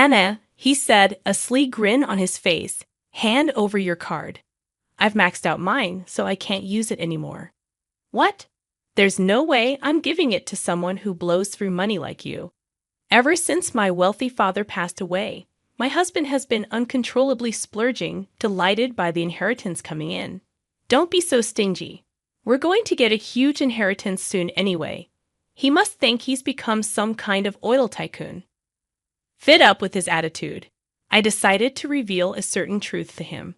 Anna, he said, a sly grin on his face, hand over your card. I've maxed out mine, so I can't use it anymore. What? There's no way I'm giving it to someone who blows through money like you. Ever since my wealthy father passed away, my husband has been uncontrollably splurging, delighted by the inheritance coming in. Don't be so stingy. We're going to get a huge inheritance soon anyway. He must think he's become some kind of oil tycoon. Fed up with his attitude, I decided to reveal a certain truth to him.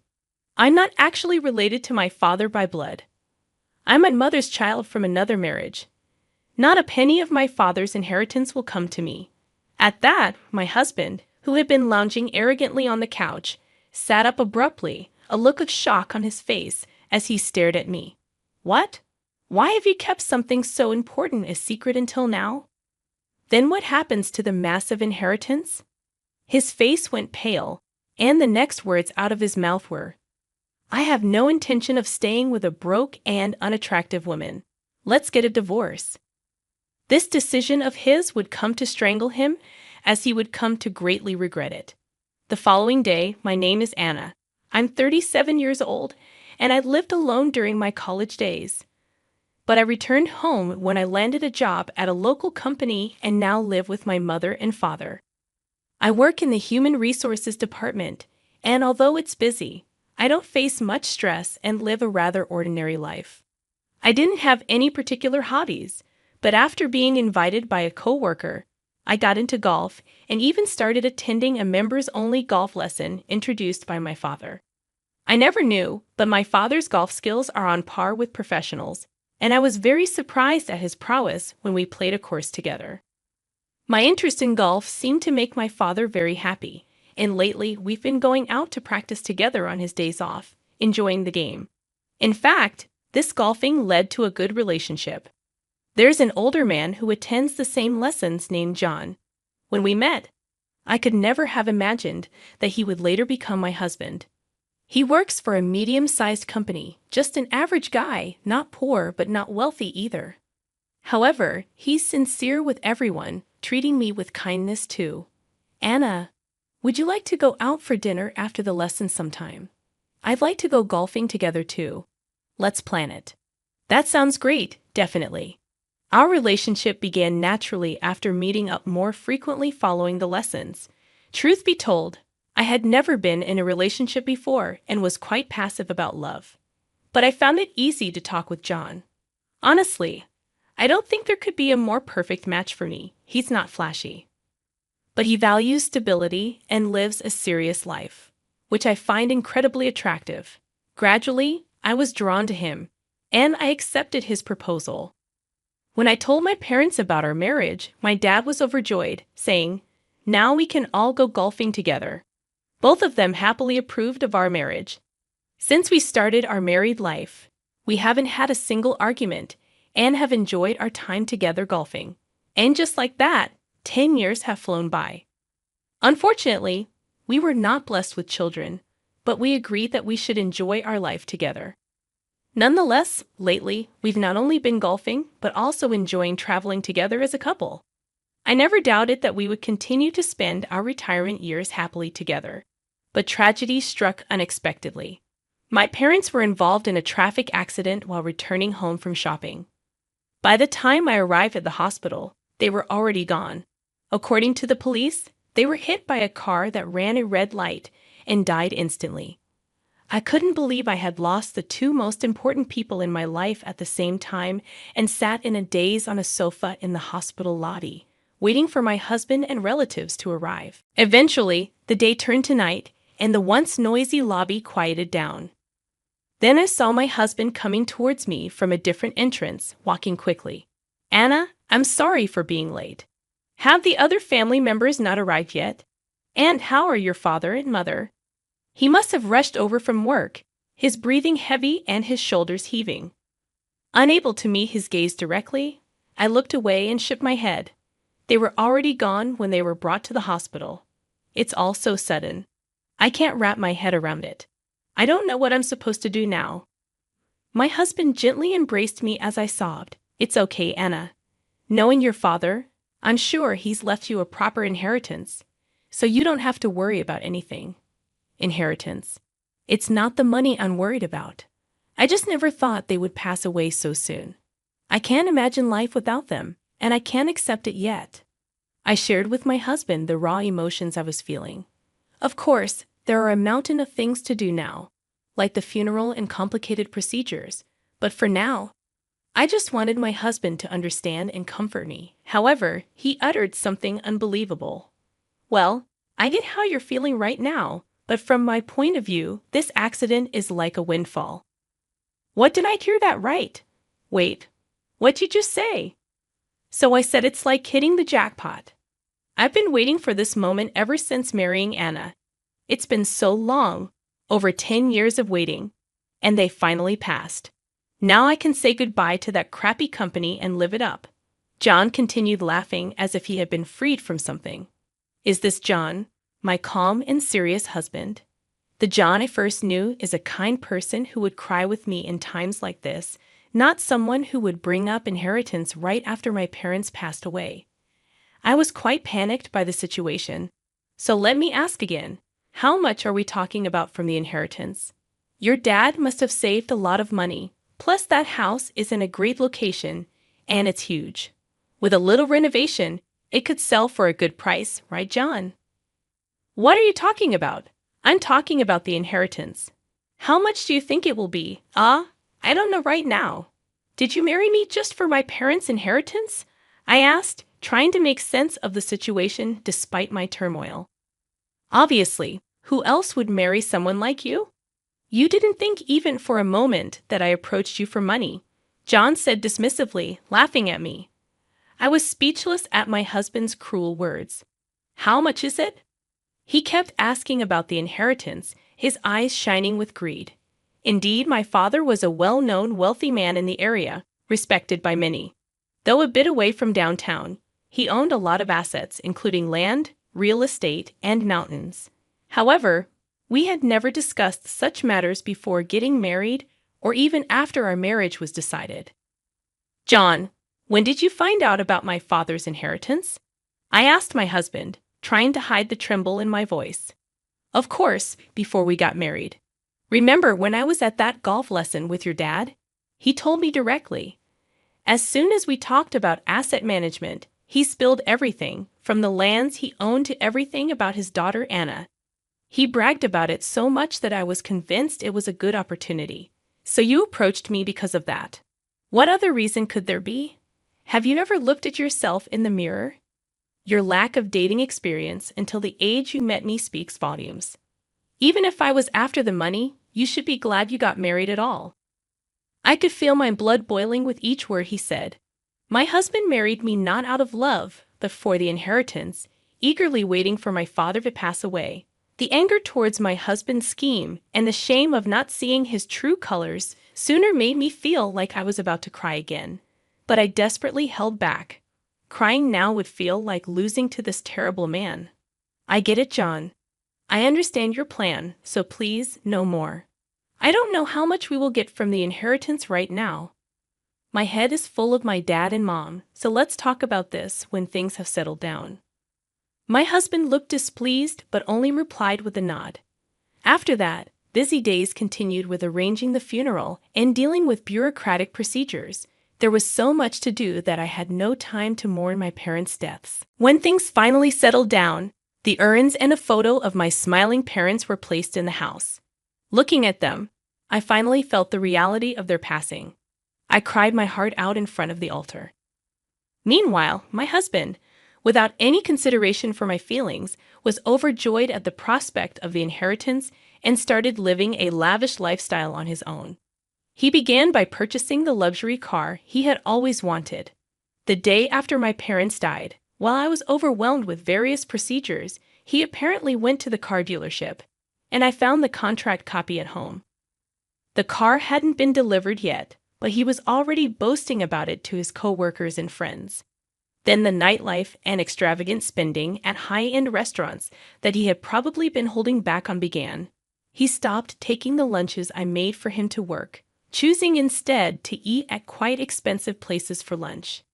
I'm not actually related to my father by blood. I'm my mother's child from another marriage. Not a penny of my father's inheritance will come to me. At that, my husband, who had been lounging arrogantly on the couch, sat up abruptly, a look of shock on his face as he stared at me. What? Why have you kept something so important a secret until now? Then what happens to the massive inheritance? His face went pale, and the next words out of his mouth were, I have no intention of staying with a broke and unattractive woman. Let's get a divorce. This decision of his would come to strangle him, as he would come to greatly regret it. The following day, my name is Anna. I'm 37 years old, and I lived alone during my college days. But I returned home when I landed a job at a local company and now live with my mother and father. I work in the human resources department, and although it's busy, I don't face much stress and live a rather ordinary life. I didn't have any particular hobbies, but after being invited by a coworker, I got into golf and even started attending a members-only golf lesson introduced by my father. I never knew, but my father's golf skills are on par with professionals, and I was very surprised at his prowess when we played a course together. My interest in golf seemed to make my father very happy, and lately we've been going out to practice together on his days off, enjoying the game. In fact, this golfing led to a good relationship. There's an older man who attends the same lessons named John. When we met, I could never have imagined that he would later become my husband. He works for a medium-sized company, just an average guy, not poor but not wealthy either. However, he's sincere with everyone, treating me with kindness too. Anna, would you like to go out for dinner after the lesson sometime? I'd like to go golfing together too. Let's plan it. That sounds great, definitely. Our relationship began naturally after meeting up more frequently following the lessons. Truth be told, I had never been in a relationship before and was quite passive about love. But I found it easy to talk with John. Honestly, I don't think there could be a more perfect match for me. He's not flashy. But he values stability and lives a serious life, which I find incredibly attractive. Gradually, I was drawn to him, and I accepted his proposal. When I told my parents about our marriage, my dad was overjoyed, saying, "Now we can all go golfing together." Both of them happily approved of our marriage. Since we started our married life, we haven't had a single argument and have enjoyed our time together golfing. And just like that, 10 years have flown by. Unfortunately, we were not blessed with children, but we agreed that we should enjoy our life together. Nonetheless, lately, we've not only been golfing, but also enjoying traveling together as a couple. I never doubted that we would continue to spend our retirement years happily together. But tragedy struck unexpectedly. My parents were involved in a traffic accident while returning home from shopping. By the time I arrived at the hospital, they were already gone. According to the police, they were hit by a car that ran a red light and died instantly. I couldn't believe I had lost the two most important people in my life at the same time and sat in a daze on a sofa in the hospital lobby, waiting for my husband and relatives to arrive. Eventually, the day turned to night, and the once noisy lobby quieted down. Then I saw my husband coming towards me from a different entrance, walking quickly. "Anna, I'm sorry for being late. Have the other family members not arrived yet? And how are your father and mother?" He must have rushed over from work, his breathing heavy and his shoulders heaving. Unable to meet his gaze directly, I looked away and shook my head. They were already gone when they were brought to the hospital. It's all so sudden. I can't wrap my head around it. I don't know what I'm supposed to do now. My husband gently embraced me as I sobbed. "It's okay, Anna. Knowing your father, I'm sure he's left you a proper inheritance. so you don't have to worry about anything. Inheritance. It's not the money I'm worried about. I just never thought they would pass away so soon. I can't imagine life without them, and I can't accept it yet. I shared with my husband the raw emotions I was feeling. Of course, there are a mountain of things to do now, like the funeral and complicated procedures, but for now, I just wanted my husband to understand and comfort me. However, he uttered something unbelievable. Well, I get how you're feeling right now, but from my point of view, this accident is like a windfall. What, did I hear that right? Wait, what did you just say? So I said it's like hitting the jackpot. I've been waiting for this moment ever since marrying Anna. It's been so long, over 10 years of waiting, and they finally passed. Now I can say goodbye to that crappy company and live it up. John continued laughing as if he had been freed from something. Is this John, my calm and serious husband? The John I first knew is a kind person who would cry with me in times like this, not someone who would bring up inheritance right after my parents passed away. I was quite panicked by the situation. So let me ask again, how much are we talking about from the inheritance? Your dad must have saved a lot of money, plus that house is in a great location, and it's huge. With a little renovation, it could sell for a good price, right, John? What are you talking about? I'm talking about the inheritance. How much do you think it will be? I don't know right now. Did you marry me just for my parents' inheritance? I asked, trying to make sense of the situation despite my turmoil. Obviously, who else would marry someone like you? You didn't think even for a moment that I approached you for money, John said dismissively, laughing at me. I was speechless at my husband's cruel words. How much is it? He kept asking about the inheritance, his eyes shining with greed. Indeed, my father was a well-known wealthy man in the area, respected by many. Though a bit away from downtown, he owned a lot of assets, including land, real estate, and mountains. However, we had never discussed such matters before getting married or even after our marriage was decided. John, when did you find out about my father's inheritance? I asked my husband, trying to hide the tremble in my voice. Of course, before we got married. Remember when I was at that golf lesson with your dad? He told me directly. As soon as we talked about asset management, he spilled everything, from the lands he owned to everything about his daughter Anna. He bragged about it so much that I was convinced it was a good opportunity. So you approached me because of that. What other reason could there be? Have you ever looked at yourself in the mirror? Your lack of dating experience until the age you met me speaks volumes. Even if I was after the money, you should be glad you got married at all. I could feel my blood boiling with each word he said. My husband married me not out of love, but for the inheritance, eagerly waiting for my father to pass away. The anger towards my husband's scheme and the shame of not seeing his true colors sooner made me feel like I was about to cry again. But I desperately held back. Crying now would feel like losing to this terrible man. I get it, John. I understand your plan, so please, no more. I don't know how much we will get from the inheritance right now. My head is full of my dad and mom, so let's talk about this when things have settled down. My husband looked displeased, but only replied with a nod. After that, busy days continued with arranging the funeral and dealing with bureaucratic procedures. There was so much to do that I had no time to mourn my parents' deaths. When things finally settled down, the urns and a photo of my smiling parents were placed in the house. Looking at them, I finally felt the reality of their passing. I cried my heart out in front of the altar. Meanwhile, my husband, without any consideration for my feelings, was overjoyed at the prospect of the inheritance and started living a lavish lifestyle on his own. He began by purchasing the luxury car he had always wanted. The day after my parents died, while I was overwhelmed with various procedures, he apparently went to the car dealership, and I found the contract copy at home. The car hadn't been delivered yet, but he was already boasting about it to his co-workers and friends. Then the nightlife and extravagant spending at high-end restaurants that he had probably been holding back on began. He stopped taking the lunches I made for him to work, choosing instead to eat at quite expensive places for lunch.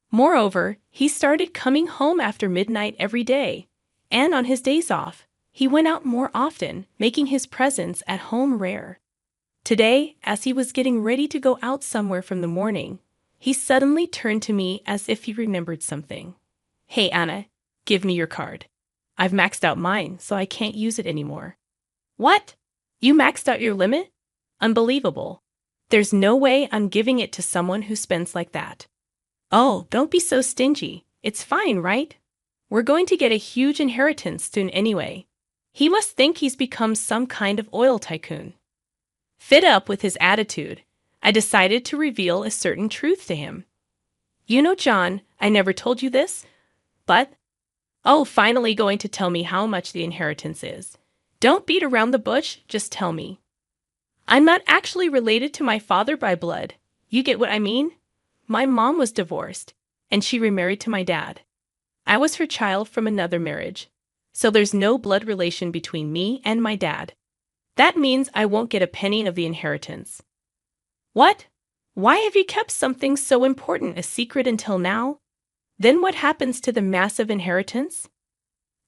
Moreover, he started coming home after midnight every day, And on his days off, he went out more often, making his presence at home rare. Today, as he was getting ready to go out somewhere from the morning, he suddenly turned to me as if he remembered something. "Hey, Anna, give me your card. I've maxed out mine, so I can't use it anymore." "What? You maxed out your limit? Unbelievable. There's no way I'm giving it to someone who spends like that." "Oh, don't be so stingy. It's fine, right? We're going to get a huge inheritance soon anyway." He must think he's become some kind of oil tycoon. Fed up with his attitude, I decided to reveal a certain truth to him. "You know, John, I never told you this, but—" "Oh, finally going to tell me how much the inheritance is. Don't beat around the bush, just tell me." "I'm not actually related to my father by blood. You get what I mean? My mom was divorced, and she remarried to my dad. I was her child from another marriage, so there's no blood relation between me and my dad. That means I won't get a penny of the inheritance." "What? Why have you kept something so important a secret until now? Then what happens to the massive inheritance?"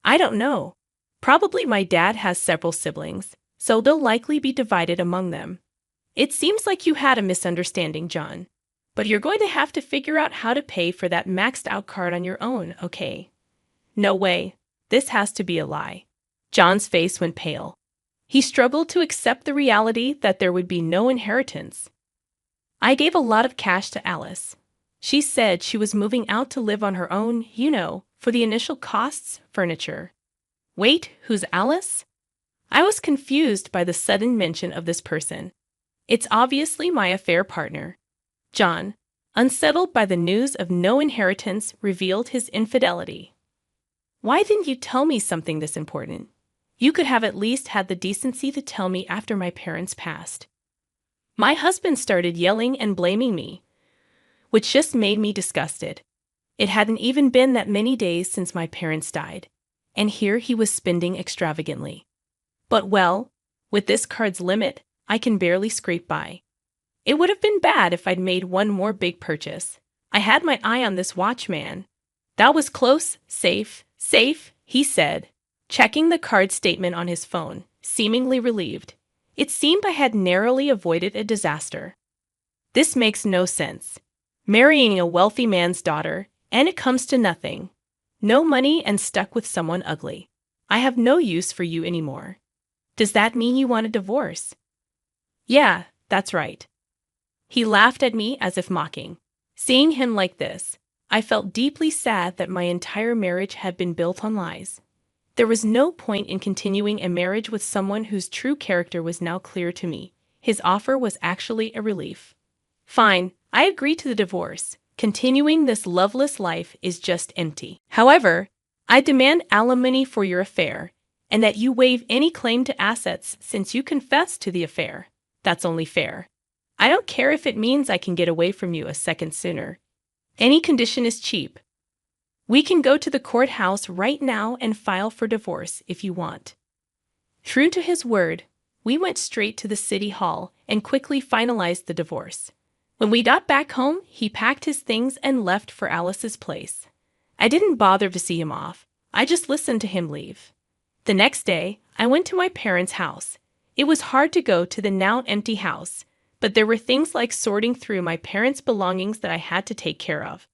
"I don't know. Probably my dad has several siblings, so they'll likely be divided among them." "It seems like you had a misunderstanding, John. But you're going to have to figure out how to pay for that maxed out card on your own, okay?" "No way. This has to be a lie." John's face went pale. He struggled to accept the reality that there would be no inheritance. "I gave a lot of cash to Alice. She said she was moving out to live on her own, for the initial costs, furniture." "Wait, who's Alice?" I was confused by the sudden mention of this person. "It's obviously my affair partner." John, unsettled by the news of no inheritance, revealed his infidelity. "Why didn't you tell me something this important? You could have at least had the decency to tell me after my parents passed." My husband started yelling and blaming me, which just made me disgusted. It hadn't even been that many days since my parents died, and here he was spending extravagantly. But well, with this card's limit, I can barely scrape by. It would have been bad if I'd made one more big purchase. I had my eye on this watch, man. "That was close. Safe, he said, checking the card statement on his phone, seemingly relieved. It seemed I had narrowly avoided a disaster. This makes no sense. Marrying a wealthy man's daughter, and it comes to nothing. No money and stuck with someone ugly. I have no use for you anymore. Does that mean you want a divorce?" "Yeah, that's right." He laughed at me as if mocking. Seeing him like this, I felt deeply sad that my entire marriage had been built on lies. There was no point in continuing a marriage with someone whose true character was now clear to me. His offer was actually a relief. "Fine, I agree to the divorce. Continuing this loveless life is just empty. However, I demand alimony for your affair, and that you waive any claim to assets since you confessed to the affair. That's only fair. I don't care if it means I can get away from you a second sooner. Any condition is cheap. We can go to the courthouse right now and file for divorce if you want." True to his word, we went straight to the city hall and quickly finalized the divorce. When we got back home, he packed his things and left for Alice's place. I didn't bother to see him off. I just listened to him leave. The next day, I went to my parents' house. It was hard to go to the now empty house, but there were things like sorting through my parents' belongings that I had to take care of.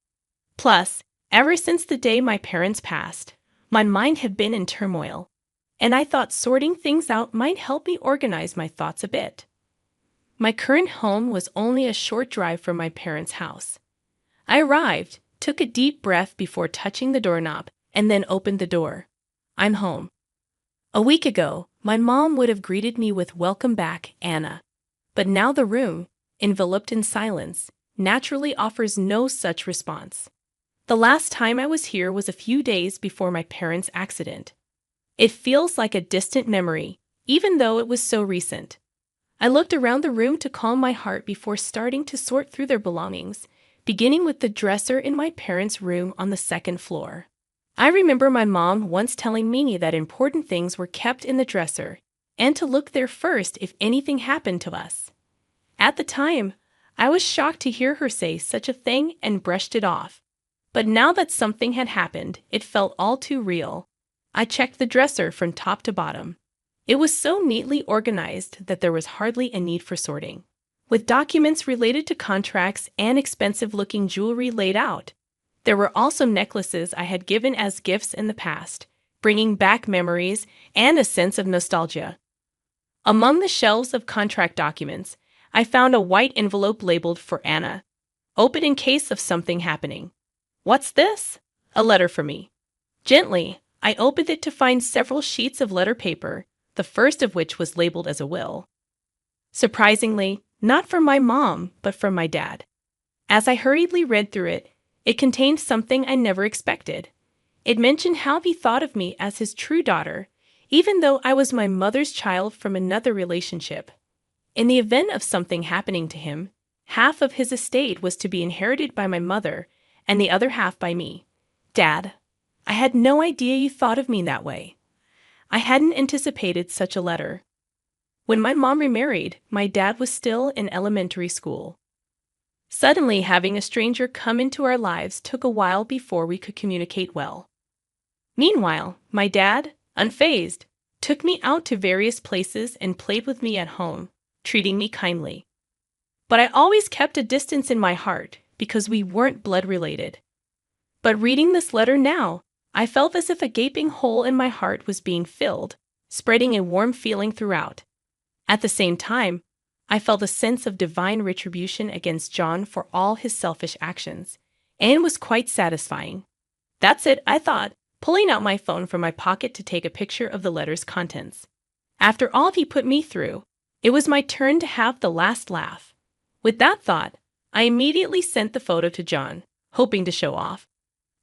Plus, ever since the day my parents passed, my mind had been in turmoil, and I thought sorting things out might help me organize my thoughts a bit. My current home was only a short drive from my parents' house. I arrived, took a deep breath before touching the doorknob, and then opened the door. I'm home. A week ago, my mom would have greeted me with "Welcome back, Anna." But now the room, enveloped in silence, naturally offers no such response. The last time I was here was a few days before my parents' accident. It feels like a distant memory, even though it was so recent. I looked around the room to calm my heart before starting to sort through their belongings, beginning with the dresser in my parents' room on the second floor. I remember my mom once telling me that important things were kept in the dresser, and to look there first if anything happened to us. At the time, I was shocked to hear her say such a thing and brushed it off. But now that something had happened, it felt all too real. I checked the dresser from top to bottom. It was so neatly organized that there was hardly a need for sorting. With documents related to contracts and expensive-looking jewelry laid out, there were also necklaces I had given as gifts in the past, bringing back memories and a sense of nostalgia. Among the shelves of contract documents, I found a white envelope labeled for Anna. Open in case of something happening. What's this? A letter for me. Gently, I opened it to find several sheets of letter paper, the first of which was labeled as a will. Surprisingly, not from my mom, but from my dad. As I hurriedly read through it, it contained something I never expected. It mentioned how he thought of me as his true daughter, even though I was my mother's child from another relationship. In the event of something happening to him, half of his estate was to be inherited by my mother and the other half by me. Dad, I had no idea you thought of me that way. I hadn't anticipated such a letter. When my mom remarried, my dad was still in elementary school. Suddenly, having a stranger come into our lives took a while before we could communicate well. Meanwhile, my dad, unfazed, took me out to various places and played with me at home, treating me kindly. But I always kept a distance in my heart because we weren't blood related. But reading this letter now, I felt as if a gaping hole in my heart was being filled, spreading a warm feeling throughout. At the same time, I felt a sense of divine retribution against John for all his selfish actions, and it was quite satisfying. That's it, I thought, pulling out my phone from my pocket to take a picture of the letter's contents. After all he put me through, it was my turn to have the last laugh. With that thought, I immediately sent the photo to John, hoping to show off.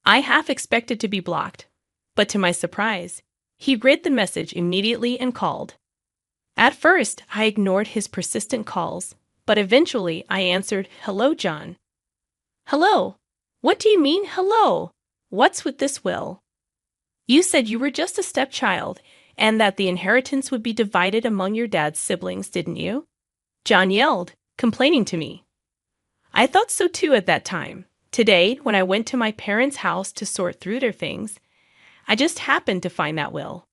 I half expected to be blocked, but to my surprise, he read the message immediately and called. At first, I ignored his persistent calls, but eventually I answered, "Hello, John." "Hello? What do you mean, hello? What's with this will? You said you were just a stepchild and that the inheritance would be divided among your dad's siblings, didn't you?" John yelled, complaining to me. I thought so too at that time. Today, when I went to my parents' house to sort through their things, I just happened to find that will.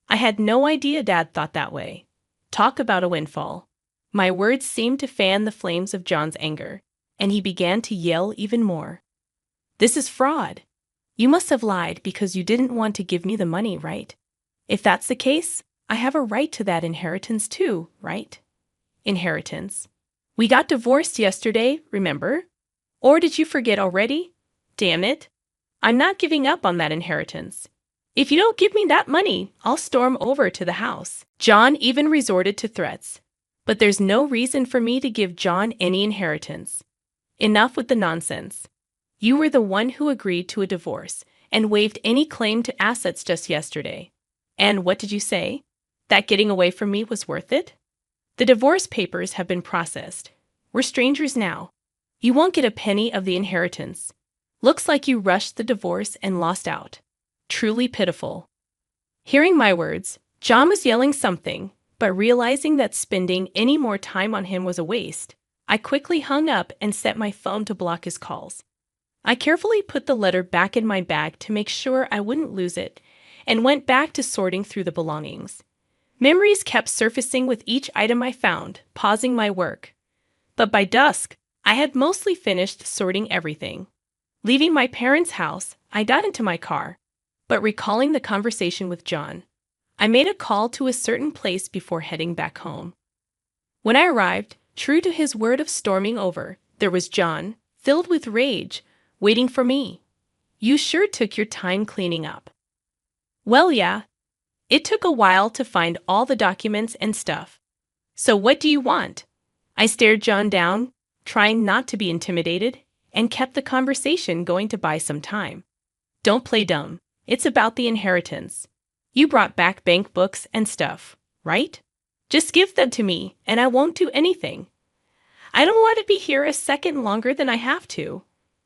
I had no idea Dad thought that way. Talk about a windfall. My words seemed to fan the flames of John's anger, and he began to yell even more. "This is fraud. You must have lied because you didn't want to give me the money, right? If that's the case, I have a right to that inheritance too, right? Inheritance. We got divorced yesterday, remember? Or did you forget already? Damn it. I'm not giving up on that inheritance. If you don't give me that money, I'll storm over to the house." John even resorted to threats. But there's no reason for me to give John any inheritance. Enough with the nonsense. You were the one who agreed to a divorce and waived any claim to assets just yesterday. And what did you say? That getting away from me was worth it? The divorce papers have been processed. We're strangers now. You won't get a penny of the inheritance. Looks like you rushed the divorce and lost out. Truly pitiful. Hearing my words, John was yelling something, but realizing that spending any more time on him was a waste, I quickly hung up and set my phone to block his calls. I carefully put the letter back in my bag to make sure I wouldn't lose it, and went back to sorting through the belongings. Memories kept surfacing with each item I found, pausing my work. But by dusk, I had mostly finished sorting everything. Leaving my parents' house, I got into my car, but recalling the conversation with John, I made a call to a certain place before heading back home. When I arrived, true to his word of storming over, there was John, filled with rage, waiting for me. "You sure took your time cleaning up." "Well, yeah. It took a while to find all the documents and stuff. So what do you want?" I stared John down, trying not to be intimidated, and kept the conversation going to buy some time. "Don't play dumb. It's about the inheritance. You brought back bank books and stuff, right? Just give them to me, and I won't do anything. I don't want to be here a second longer than I have to."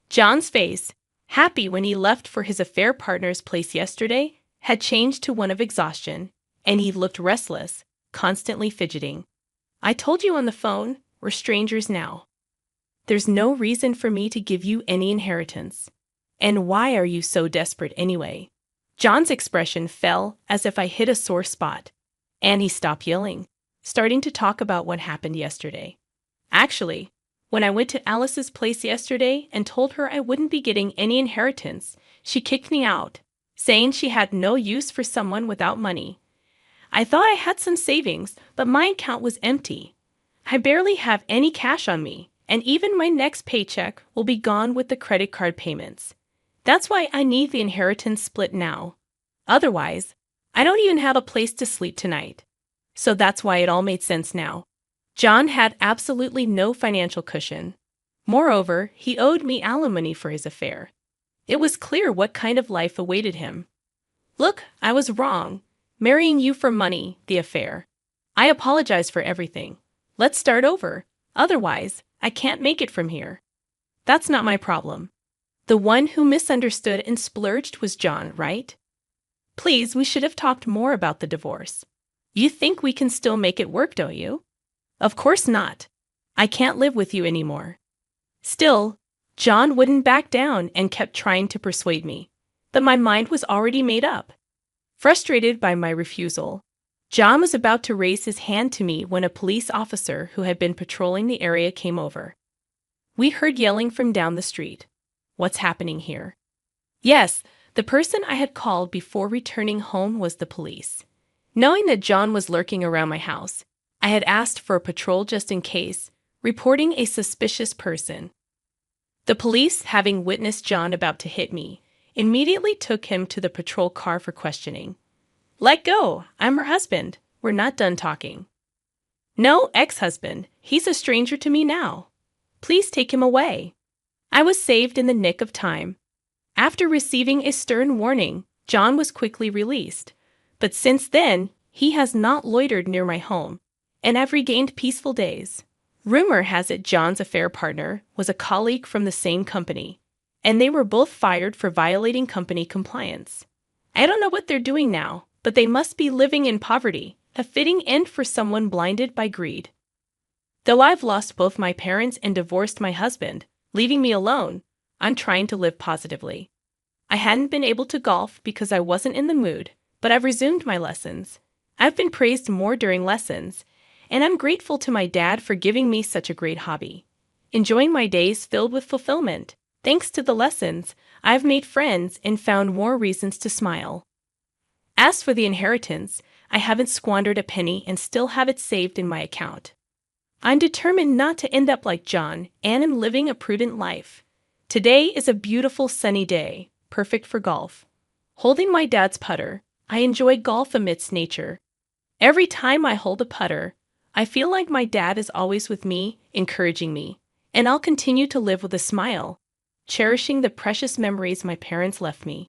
John's face, happy when he left for his affair partner's place yesterday, had changed to one of exhaustion, and he looked restless, constantly fidgeting. "I told you on the phone, we're strangers now. There's no reason for me to give you any inheritance. And why are you so desperate anyway? John's expression fell as if I hit a sore spot, and he stopped yelling, starting to talk about what happened yesterday. Actually, when I went to Alice's place yesterday and told her I wouldn't be getting any inheritance, she kicked me out, saying she had no use for someone without money. I thought I had some savings, but my account was empty. I barely have any cash on me, and even my next paycheck will be gone with the credit card payments. That's why I need the inheritance split now. Otherwise, I don't even have a place to sleep tonight. So that's why it all made sense now. John had absolutely no financial cushion. Moreover, he owed me alimony for his affair. It was clear what kind of life awaited him. Look, I was wrong. Marrying you for money, the affair. I apologize for everything. Let's start over. Otherwise, I can't make it from here. That's not my problem. The one who misunderstood and splurged was John, right? Please, we should have talked more about the divorce. You think we can still make it work, don't you? Of course not. I can't live with you anymore. Still, John wouldn't back down and kept trying to persuade me, but my mind was already made up. Frustrated by my refusal, John was about to raise his hand to me when a police officer who had been patrolling the area came over. We heard yelling from down the street. What's happening here? Yes, the person I had called before returning home was the police. Knowing that John was lurking around my house, I had asked for a patrol just in case, reporting a suspicious person. The police, having witnessed John about to hit me, immediately took him to the patrol car for questioning. Let go, I'm her husband. We're not done talking. No, ex-husband. He's a stranger to me now. Please take him away. I was saved in the nick of time. After receiving a stern warning, John was quickly released. But since then, he has not loitered near my home, and I've regained peaceful days. Rumor has it John's affair partner was a colleague from the same company, and they were both fired for violating company compliance. I don't know what they're doing now, but they must be living in poverty, a fitting end for someone blinded by greed. Though I've lost both my parents and divorced my husband, leaving me alone, I'm trying to live positively. I hadn't been able to golf because I wasn't in the mood, but I've resumed my lessons. I've been praised more during lessons, and I'm grateful to my dad for giving me such a great hobby. Enjoying my days filled with fulfillment. Thanks to the lessons, I've made friends and found more reasons to smile. As for the inheritance, I haven't squandered a penny and still have it saved in my account. I'm determined not to end up like John and am living a prudent life. Today is a beautiful sunny day, perfect for golf. Holding my dad's putter, I enjoy golf amidst nature. Every time I hold a putter, I feel like my dad is always with me, encouraging me, and I'll continue to live with a smile, cherishing the precious memories my parents left me.